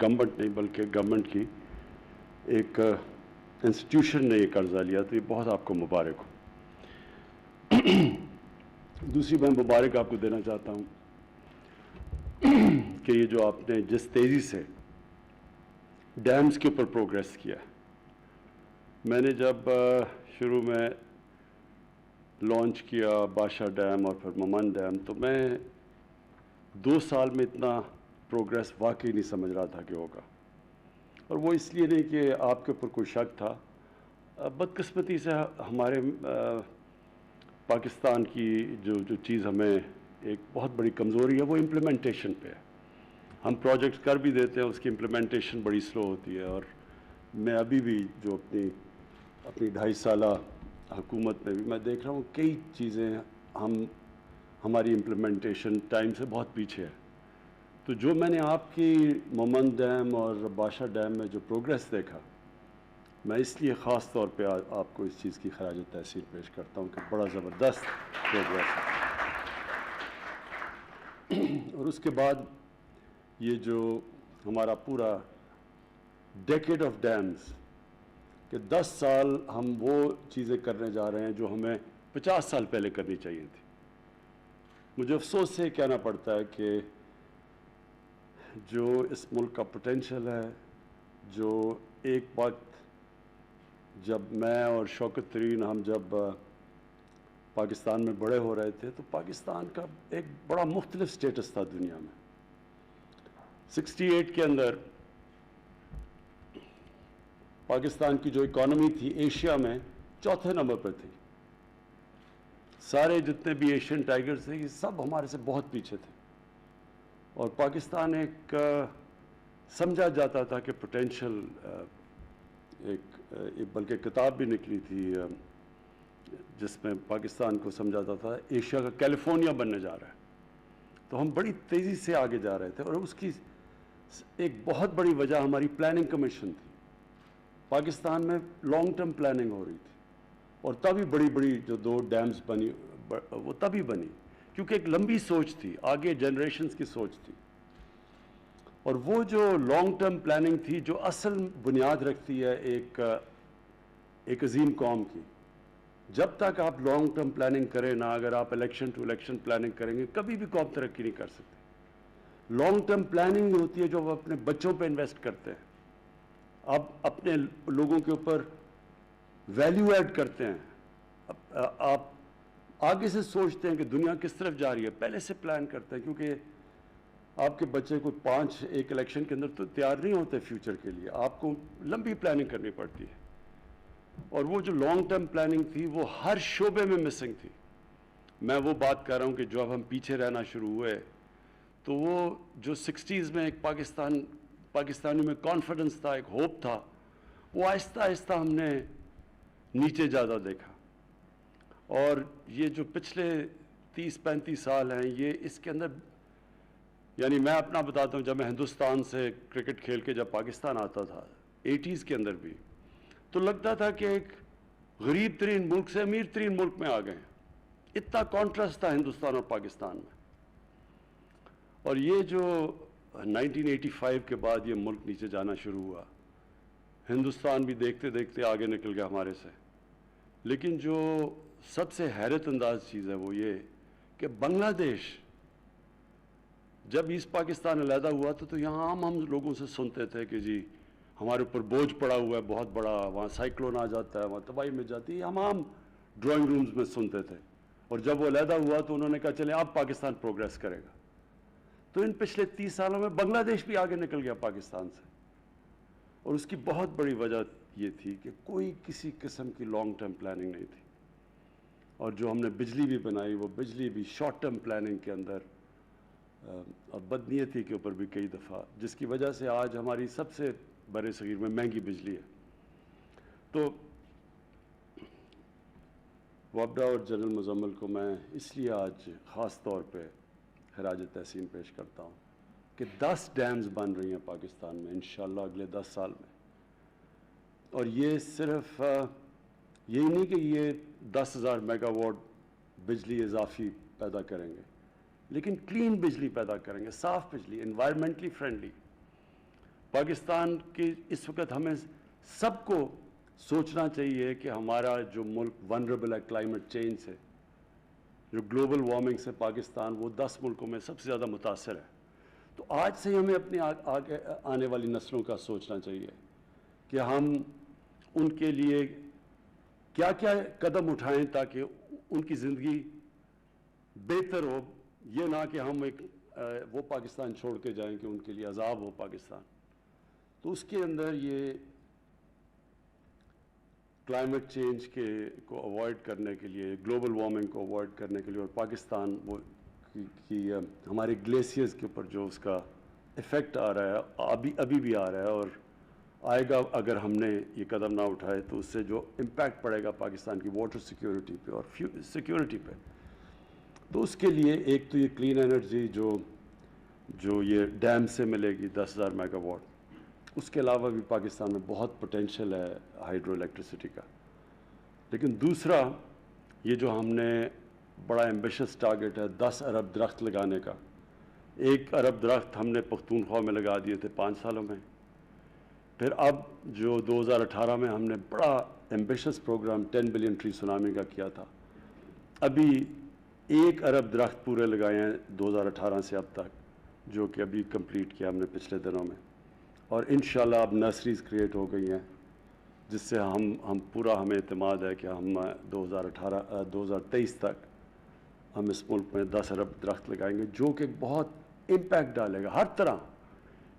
Government نہیں بلکہ government کی ایک انسٹیٹیوشن نے یہ قرضہ لیا، تو یہ بہت آپ کو مبارک ہو۔ دوسری میں مبارک آپ کو دینا چاہتا ہوں کہ یہ جو آپ نے جس تیزی سے ڈیمز کے اوپر پروگریس کیا، میں نے جب شروع میں لانچ کیا بادشاہ ڈیم اور پھر ممن ڈیم، تو میں 2 سال میں اتنا پروگریس واقعی نہیں سمجھ رہا تھا کہ ہوگا، اور وہ اس لیے نہیں کہ آپ کے اوپر کوئی شک تھا، بدقسمتی سے ہمارے پاکستان کی جو چیز ہمیں ایک بہت بڑی کمزوری ہے وہ امپلیمنٹیشن پہ ہے۔ ہم پروجیکٹس کر بھی دیتے ہیں، اس کی امپلیمنٹیشن بڑی سلو ہوتی ہے، اور میں ابھی بھی جو اپنی 2.5 سالہ حکومت میں بھی میں دیکھ رہا ہوں کئی چیزیں ہماری امپلیمنٹیشن ٹائم سے بہت پیچھے ہے۔ تو جو میں نے آپ کی ممن ڈیم اور بادشاہ ڈیم میں جو پروگریس دیکھا، میں اس لیے خاص طور پہ آپ کو اس چیز کی خراج تحسین پیش کرتا ہوں کہ بڑا زبردست پروگریس ہے۔ اور اس کے بعد یہ جو ہمارا پورا ڈیکیڈ آف ڈیمز کہ 10 سال ہم وہ چیزیں کرنے جا رہے ہیں جو ہمیں 50 سال پہلے کرنی چاہیے تھی۔ مجھے افسوس سے کہنا پڑتا ہے کہ جو اس ملک کا پوٹینشل ہے، جو ایک وقت جب میں اور شوکت ترین ہم جب پاکستان میں بڑے ہو رہے تھے تو پاکستان کا ایک بڑا مختلف سٹیٹس تھا دنیا میں۔ 68 کے اندر پاکستان کی جو اکانومی تھی ایشیا میں 4تھے نمبر پر تھی۔ سارے جتنے بھی ایشین ٹائگرز تھے یہ سب ہمارے سے بہت پیچھے تھے، اور پاکستان ایک سمجھا جاتا تھا کہ پوٹینشل ایک بلکہ کتاب بھی نکلی تھی جس میں پاکستان کو سمجھاتا تھا ایشیا کا کیلیفورنیا بننے جا رہا ہے۔ تو ہم بڑی تیزی سے آگے جا رہے تھے، اور اس کی ایک بہت بڑی وجہ ہماری پلاننگ کمیشن تھی۔ پاکستان میں لانگ ٹرم پلاننگ ہو رہی تھی، اور تبھی بڑی بڑی جو 2 ڈیمز بنی وہ تبھی بنی کیونکہ ایک لمبی سوچ تھی، آگے جنریشنز کی سوچ تھی۔ اور وہ جو لانگ ٹرم پلاننگ تھی جو اصل بنیاد رکھتی ہے ایک عظیم قوم کی، جب تک آپ لانگ ٹرم پلاننگ کریں نا، اگر آپ الیکشن ٹو الیکشن پلاننگ کریں گے کبھی بھی قوم ترقی نہیں کر سکتی۔ لانگ ٹرم پلاننگ ہوتی ہے جو وہ اپنے بچوں پہ انویسٹ کرتے ہیں، آپ اپنے لوگوں کے اوپر ویلیو ایڈ کرتے ہیں، آپ آگے سے سوچتے ہیں کہ دنیا کس طرف جا رہی ہے، پہلے سے پلان کرتے ہیں، کیونکہ آپ کے بچے کو 5 ایک الیکشن کے اندر تو تیار نہیں ہوتے فیوچر کے لیے، آپ کو لمبی پلاننگ کرنی پڑتی ہے۔ اور وہ جو لانگ ٹرم پلاننگ تھی وہ ہر شعبے میں مسنگ تھی۔ میں وہ بات کر رہا ہوں کہ جو اب ہم پیچھے رہنا شروع ہوئے، تو وہ جو 60s میں ایک پاکستانی میں کانفیڈنس تھا، ایک ہوپ تھا، وہ آہستہ آہستہ ہم نے نیچے زیادہ دیکھا۔ اور یہ جو پچھلے 30-35 سال ہیں یہ اس کے اندر، یعنی میں اپنا بتاتا ہوں، جب میں ہندوستان سے کرکٹ کھیل کے جب پاکستان آتا تھا 80s کے اندر بھی، تو لگتا تھا کہ ایک غریب ترین ملک سے امیر ترین ملک میں آ گئے ہیں، اتنا کانٹراسٹ تھا ہندوستان اور پاکستان میں۔ اور یہ جو 1985 کے بعد یہ ملک نیچے جانا شروع ہوا، ہندوستان بھی دیکھتے دیکھتے آگے نکل گیا ہمارے سے، لیکن جو سب سے حیرت انداز چیز ہے وہ یہ کہ بنگلہ دیش جب ایسٹ پاکستان علیحدہ ہوا تو یہاں ہم لوگوں سے سنتے تھے کہ جی ہمارے اوپر بوجھ پڑا ہوا ہے بہت بڑا، وہاں سائیکلون آ جاتا ہے، وہاں تباہی مچ جاتی ہے، ہم عام ڈرائنگ رومز میں سنتے تھے۔ اور جب وہ علیحدہ ہوا تو انہوں نے کہا چلیں اب پاکستان پروگریس کرے گا۔ تو ان پچھلے 30 سالوں میں بنگلہ دیش بھی آگے نکل گیا پاکستان سے، اور اس کی بہت بڑی وجہ یہ تھی کہ کوئی کسی قسم کی لانگ ٹرم پلاننگ نہیں تھی۔ اور جو ہم نے بجلی بھی بنائی وہ بجلی بھی شارٹ ٹرم پلاننگ کے اندر اور بدنیتی کے اوپر بھی کئی دفعہ، جس کی وجہ سے آج ہماری سب سے برے صغیر میں مہنگی بجلی ہے۔ تو وابڈا اور جنرل مزمل کو میں اس لیے آج خاص طور پہ خراج تحسین پیش کرتا ہوں کہ 10 ڈیمز بن رہی ہیں پاکستان میں انشاءاللہ اگلے 10 سال میں، اور یہ صرف یہی نہیں کہ یہ 10,000 میگا واٹ بجلی اضافی پیدا کریں گے، لیکن کلین بجلی پیدا کریں گے، صاف بجلی، انوائرمنٹلی فرینڈلی۔ پاکستان کے اس وقت ہمیں سب کو سوچنا چاہیے کہ ہمارا جو ملک ونربل ہے کلائمیٹ چینج سے، جو گلوبل وارمنگ سے پاکستان وہ 10 ملکوں میں سب سے زیادہ متاثر ہے. تو آج سے ہمیں اپنی آگے آنے والی نسلوں کا سوچنا چاہیے کہ ہم ان کے لیے کیا کیا قدم اٹھائیں تاکہ ان کی زندگی بہتر ہو. یہ نہ کہ ہم ایک وہ پاکستان چھوڑ کے جائیں کہ ان کے لیے عذاب ہو پاکستان. تو اس کے اندر یہ کلائمیٹ چینج کو اوائڈ کرنے کے لیے، گلوبل وارمنگ کو اوائڈ کرنے کے لیے، اور پاکستان وہ کی ہمارے گلیشیئرز کے اوپر جو اس کا ایفیکٹ آ رہا ہے ابھی بھی آ رہا ہے اور آئے گا اگر ہم نے یہ قدم نہ اٹھائے تو اس سے جو امپیکٹ پڑے گا پاکستان کی واٹر سیکیورٹی پہ اور سیکیورٹی پہ. تو اس کے لیے ایک تو یہ کلین انرجی جو یہ ڈیم سے ملے گی 10,000 میگا واٹ. اس کے علاوہ بھی پاکستان میں بہت پوٹینشیل ہے ہائیڈرو الیکٹریسٹی کا. لیکن دوسرا یہ جو ہم نے بڑا ایمبیشس ٹارگٹ ہے 10 ارب درخت لگانے کا. 1 ارب درخت ہم نے پختونخوا میں لگا دیے تھے 5 سالوں میں. پھر اب جو 2018 میں ہم نے بڑا ambitious programme 10 billion tree tsunami کا کیا تھا. ابھی 1 ارب درخت پورے لگائے ہیں 2018 سے اب تک، جو کہ ابھی کمپلیٹ کیا ہم نے پچھلے دنوں میں. اور انشاءاللہ اب نرسریز کریٹ ہو گئی ہیں جس سے ہمیں اعتماد ہے کہ ہم 2023 تک ہم اس ملک میں 10 ارب درخت لگائیں گے، جو کہ بہت امپیکٹ ڈالے گا ہر طرح.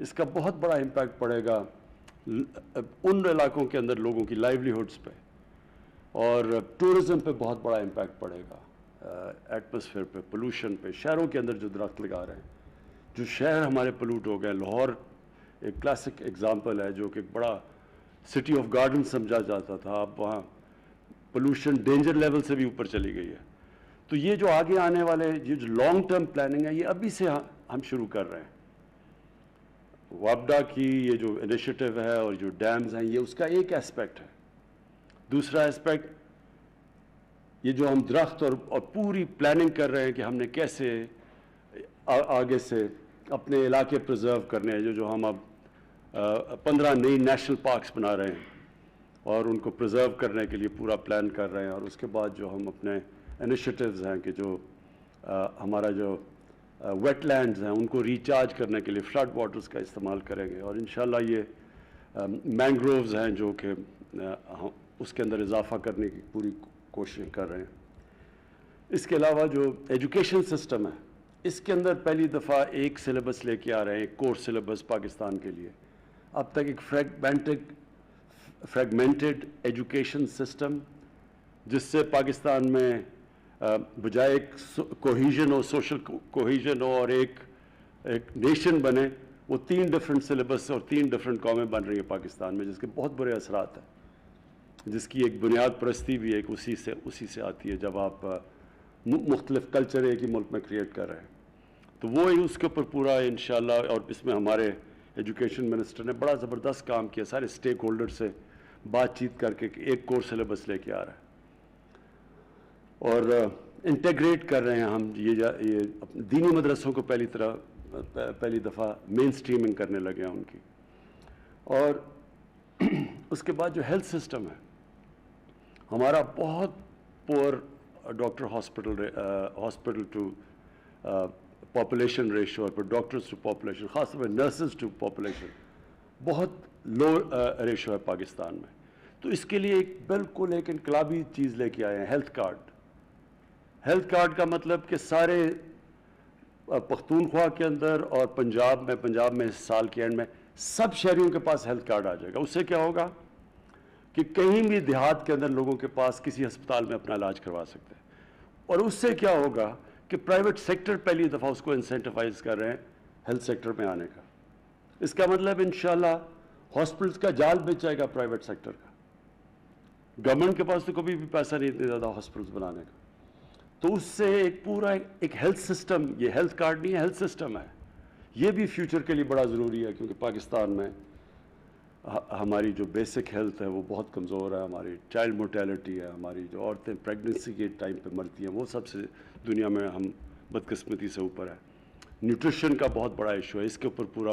اس کا بہت بڑا امپیکٹ پڑے گا ان علاقوں کے اندر لوگوں کی لائیولی ہوڈز پہ، اور ٹورزم پہ بہت بڑا امپیکٹ پڑے گا، ایٹماسفیئر پہ، پولوشن پہ. شہروں کے اندر جو درخت لگا رہے ہیں، جو شہر ہمارے پولوٹ ہو گئے. لاہور ایک کلاسک ایگزامپل ہے جو کہ بڑا سٹی آف گارڈن سمجھا جاتا تھا، اب وہاں پولوشن ڈینجر لیول سے بھی اوپر چلی گئی ہے. تو یہ جو آگے آنے والے یہ جو لانگ ٹرم پلاننگ ہے، یہ ابھی سے ہم شروع کر رہے ہیں. وابڈا کی یہ جو انیشیٹو ہے اور جو ڈیمز ہیں، یہ اس کا ایک اسپیکٹ ہے. دوسرا اسپیکٹ یہ جو ہم درخت اور پوری پلاننگ کر رہے ہیں کہ ہم نے کیسے آگے سے اپنے علاقے پرزرو کرنے ہیں. جو ہم اب 15 نئی نیشنل پارکس بنا رہے ہیں اور ان کو پرزرو کرنے کے لیے پورا پلان کر رہے ہیں. اور اس کے بعد جو ہم اپنے انیشیٹوز ہیں کہ جو ہمارا جو ویٹ لینڈز ہیں ان کو ریچارج کرنے کے لیے فلڈ واٹرز کا استعمال کریں گے. اور انشاءاللہ یہ مینگرووز ہیں جو کہ اس کے اندر اضافہ کرنے کی پوری کوشش کر رہے ہیں. اس کے علاوہ جو ایجوکیشن سسٹم ہے، اس کے اندر پہلی دفعہ ایک سلیبس لے کے آ رہے ہیں، ایک کورس سلیبس پاکستان کے لیے. اب تک ایک فریگمنٹڈ ایجوکیشن سسٹم جس سے پاکستان میں بجائے ایک کوہیژن ہو، سوشل کوہیژن ہو اور ایک نیشن بنے، وہ 3 ڈفرینٹ سلیبس اور 3 ڈفرینٹ قومیں بن رہی ہیں پاکستان میں، جس کے بہت برے اثرات ہیں، جس کی ایک بنیاد پرستی بھی ایک اسی سے آتی ہے جب آپ مختلف کلچر ایک ہی ملک میں کریٹ کر رہے ہیں. تو وہ اس کے اوپر پورا انشاءاللہ، اور اس میں ہمارے ایجوکیشن منسٹر نے بڑا زبردست کام کیا، سارے اسٹیک ہولڈر سے بات چیت کر کے ایک کورس سلیبس لے کے آ رہا ہے. اور انٹیگریٹ کر رہے ہیں ہم یہ دینی مدرسوں کو پہلی دفعہ مین سٹریمنگ کرنے لگے ہیں ان کی. اور اس کے بعد جو ہیلتھ سسٹم ہے ہمارا بہت poor doctor hospital to population ratio, اور ڈاکٹرز ٹو پاپولیشن، خاص طور پہ نرسز ٹو پاپولیشن بہت لو ریشو ہے پاکستان میں. تو اس کے لیے بالکل ایک انقلابی چیز لے کے آئے ہیں، ہیلتھ کارڈ. ہیلتھ کارڈ کا مطلب کہ سارے پختونخوا کے اندر اور پنجاب میں اس سال کے اینڈ میں سب شہریوں کے پاس ہیلتھ کارڈ آ جائے گا. اس سے کیا ہوگا کہ کہیں بھی دیہات کے اندر لوگوں کے پاس کسی ہسپتال میں اپنا علاج کروا سکتے ہیں. اور اس سے کیا ہوگا کہ پرائیویٹ سیکٹر پہلی دفعہ اس کو انسینٹیفائز کر رہے ہیں ہیلتھ سیکٹر میں آنے کا. اس کا مطلب انشاءاللہ ہاسپٹلس کا جال بچ جائے گا پرائیویٹ سیکٹر کا. گورنمنٹ کے پاس تو کبھی بھی پیسہ نہیں اتنے زیادہ ہاسپٹلس بنانے کا. تو اس سے ایک پورا ایک ہیلتھ سسٹم، یہ ہیلتھ کارڈ نہیں ہے، ہیلتھ سسٹم ہے. یہ بھی فیوچر کے لیے بڑا ضروری ہے کیونکہ پاکستان میں ہماری جو بیسک ہیلتھ ہے وہ بہت کمزور ہے. ہماری چائلڈ مورٹیلٹی ہے، ہماری جو عورتیں پریگننسی کے ٹائم پہ مرتی ہیں وہ سب سے دنیا میں ہم بدقسمتی سے اوپر ہے. نیوٹریشن کا بہت بڑا ایشو ہے، اس کے اوپر پورا